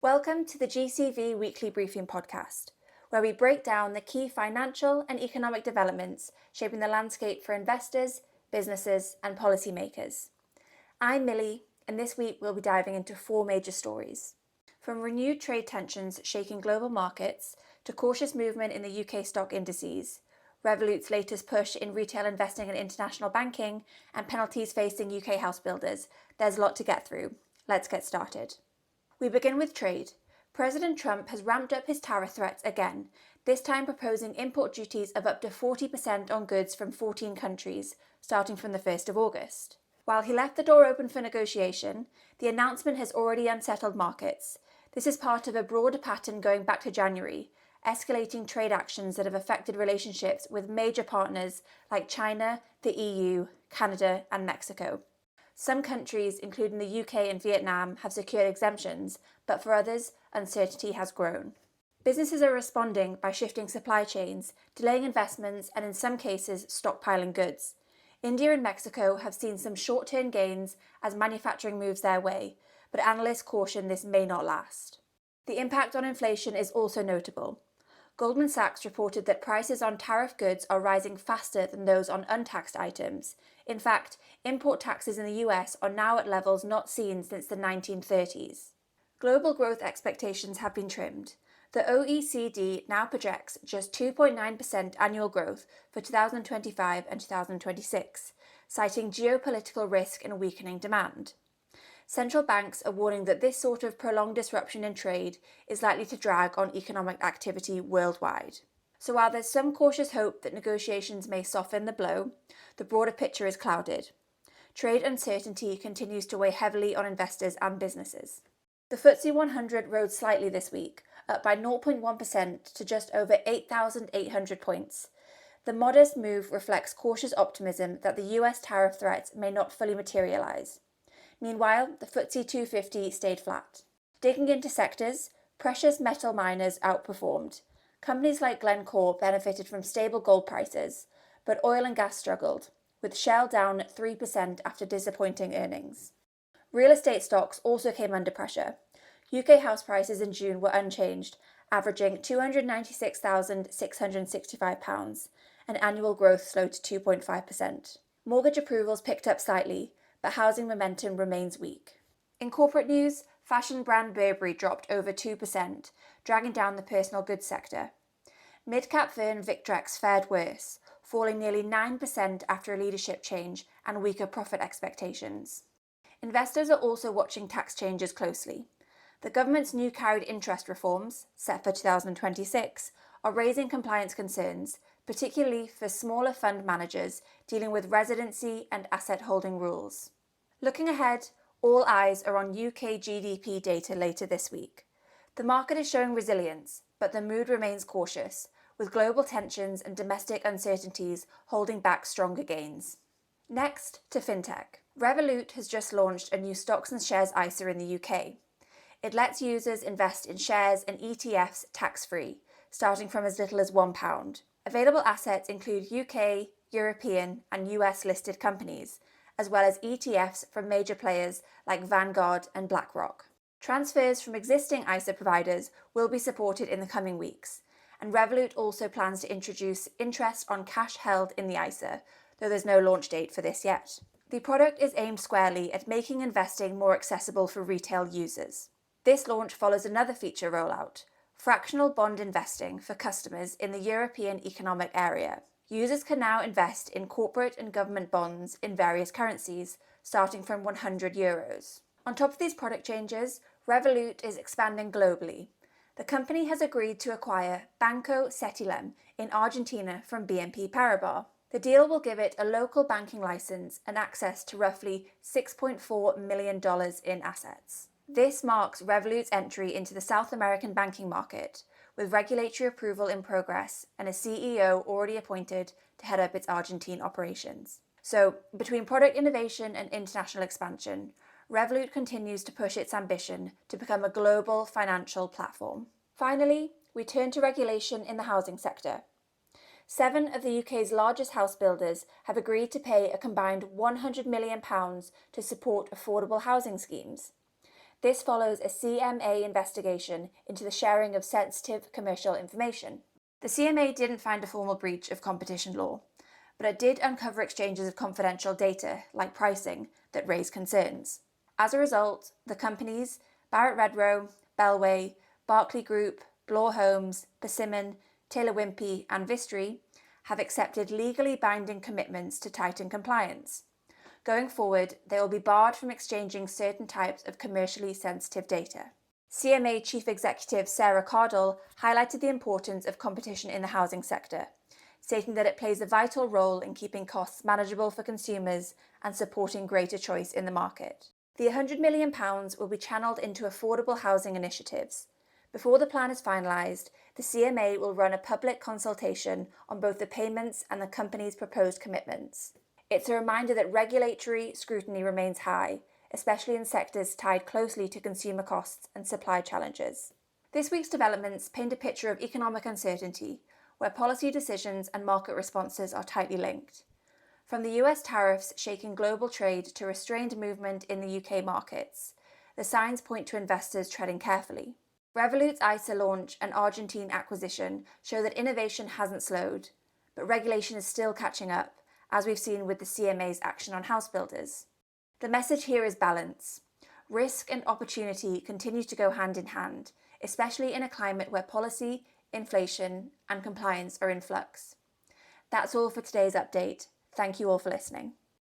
Welcome to the GCV Weekly Briefing podcast, where we break down the key financial and economic developments shaping the landscape for investors, businesses, and policymakers. I'm Millie, and this week we'll be diving into four major stories. From renewed trade tensions shaking global markets to cautious movement in the UK stock indices, Revolut's latest push in retail investing and international banking, and penalties facing UK housebuilders, there's a lot to get through. Let's get started. We begin with trade. President Trump has ramped up his tariff threats again, this time proposing import duties of up to 40% on goods from 14 countries, starting from the 1st of August. While he left the door open for negotiation, the announcement has already unsettled markets. This is part of a broader pattern going back to January, escalating trade actions that have affected relationships with major partners like China, the EU, Canada, and Mexico. Some countries, including the UK and Vietnam, have secured exemptions, but for others, uncertainty has grown. Businesses are responding by shifting supply chains, delaying investments, and in some cases, stockpiling goods. India and Mexico have seen some short-term gains as manufacturing moves their way, but analysts caution this may not last. The impact on inflation is also notable. Goldman Sachs reported that prices on tariff goods are rising faster than those on untaxed items. In fact, import taxes in the US are now at levels not seen since the 1930s. Global growth expectations have been trimmed. The OECD now projects just 2.9% annual growth for 2025 and 2026, citing geopolitical risk and weakening demand. Central banks are warning that this sort of prolonged disruption in trade is likely to drag on economic activity worldwide. So while there's some cautious hope that negotiations may soften the blow, the broader picture is clouded. Trade uncertainty continues to weigh heavily on investors and businesses. The FTSE 100 rose slightly this week, up by 0.1% to just over 8,800 points. The modest move reflects cautious optimism that the US tariff threats may not fully materialise. Meanwhile, the FTSE 250 stayed flat. Digging into sectors, precious metal miners outperformed. Companies like Glencore benefited from stable gold prices, but oil and gas struggled, with Shell down 3% after disappointing earnings. Real estate stocks also came under pressure. UK house prices in June were unchanged, averaging £296,665, and annual growth slowed to 2.5%. Mortgage approvals picked up slightly, but housing momentum remains weak. In corporate news, fashion brand Burberry dropped over 2%, dragging down the personal goods sector. Mid-cap firm Victrex fared worse, falling nearly 9% after a leadership change and weaker profit expectations. Investors are also watching tax changes closely. The government's new carried interest reforms, set for 2026, are raising compliance concerns, particularly for smaller fund managers dealing with residency and asset holding rules. Looking ahead, all eyes are on UK GDP data later this week. The market is showing resilience, but the mood remains cautious, with global tensions and domestic uncertainties holding back stronger gains. Next, to fintech. Revolut has just launched a new stocks and shares ISA in the UK. It lets users invest in shares and ETFs tax-free, starting from as little as £1. Available assets include UK, European, and US listed companies, as well as ETFs from major players like Vanguard and BlackRock. Transfers from existing ISA providers will be supported in the coming weeks, and Revolut also plans to introduce interest on cash held in the ISA, though there's no launch date for this yet. The product is aimed squarely at making investing more accessible for retail users. This launch follows another feature rollout, fractional bond investing for customers in the European Economic Area. Users can now invest in corporate and government bonds in various currencies, starting from €100. On top of these product changes, Revolut is expanding globally. The company has agreed to acquire Banco Cetilem in Argentina from BNP Paribas. The deal will give it a local banking license and access to roughly $6.4 million in assets. This marks Revolut's entry into the South American banking market, with regulatory approval in progress and a CEO already appointed to head up its Argentine operations. So, between product innovation and international expansion, Revolut continues to push its ambition to become a global financial platform. Finally, we turn to regulation in the housing sector. 7 of the UK's largest house builders have agreed to pay a combined £100 million to support affordable housing schemes. This follows a CMA investigation into the sharing of sensitive commercial information. The CMA didn't find a formal breach of competition law, but it did uncover exchanges of confidential data, like pricing, that raised concerns. As a result, the companies Barrett Redrow, Bellway, Berkeley Group, Bloor Homes, Persimmon, Taylor Wimpey, and Vistry have accepted legally binding commitments to tighten compliance. Going forward, they will be barred from exchanging certain types of commercially sensitive data. CMA Chief Executive Sarah Cardle highlighted the importance of competition in the housing sector, stating that it plays a vital role in keeping costs manageable for consumers and supporting greater choice in the market. The £100 million will be channeled into affordable housing initiatives. Before the plan is finalised, the CMA will run a public consultation on both the payments and the company's proposed commitments. It's a reminder that regulatory scrutiny remains high, especially in sectors tied closely to consumer costs and supply challenges. This week's developments paint a picture of economic uncertainty, where policy decisions and market responses are tightly linked. From the US tariffs shaking global trade to restrained movement in the UK markets, the signs point to investors treading carefully. Revolut's ISA launch and Argentine acquisition show that innovation hasn't slowed, but regulation is still catching up, as we've seen with the CMA's action on housebuilders. The message here is balance. Risk and opportunity continue to go hand in hand, especially in a climate where policy, inflation, and compliance are in flux. That's all for today's update. Thank you all for listening.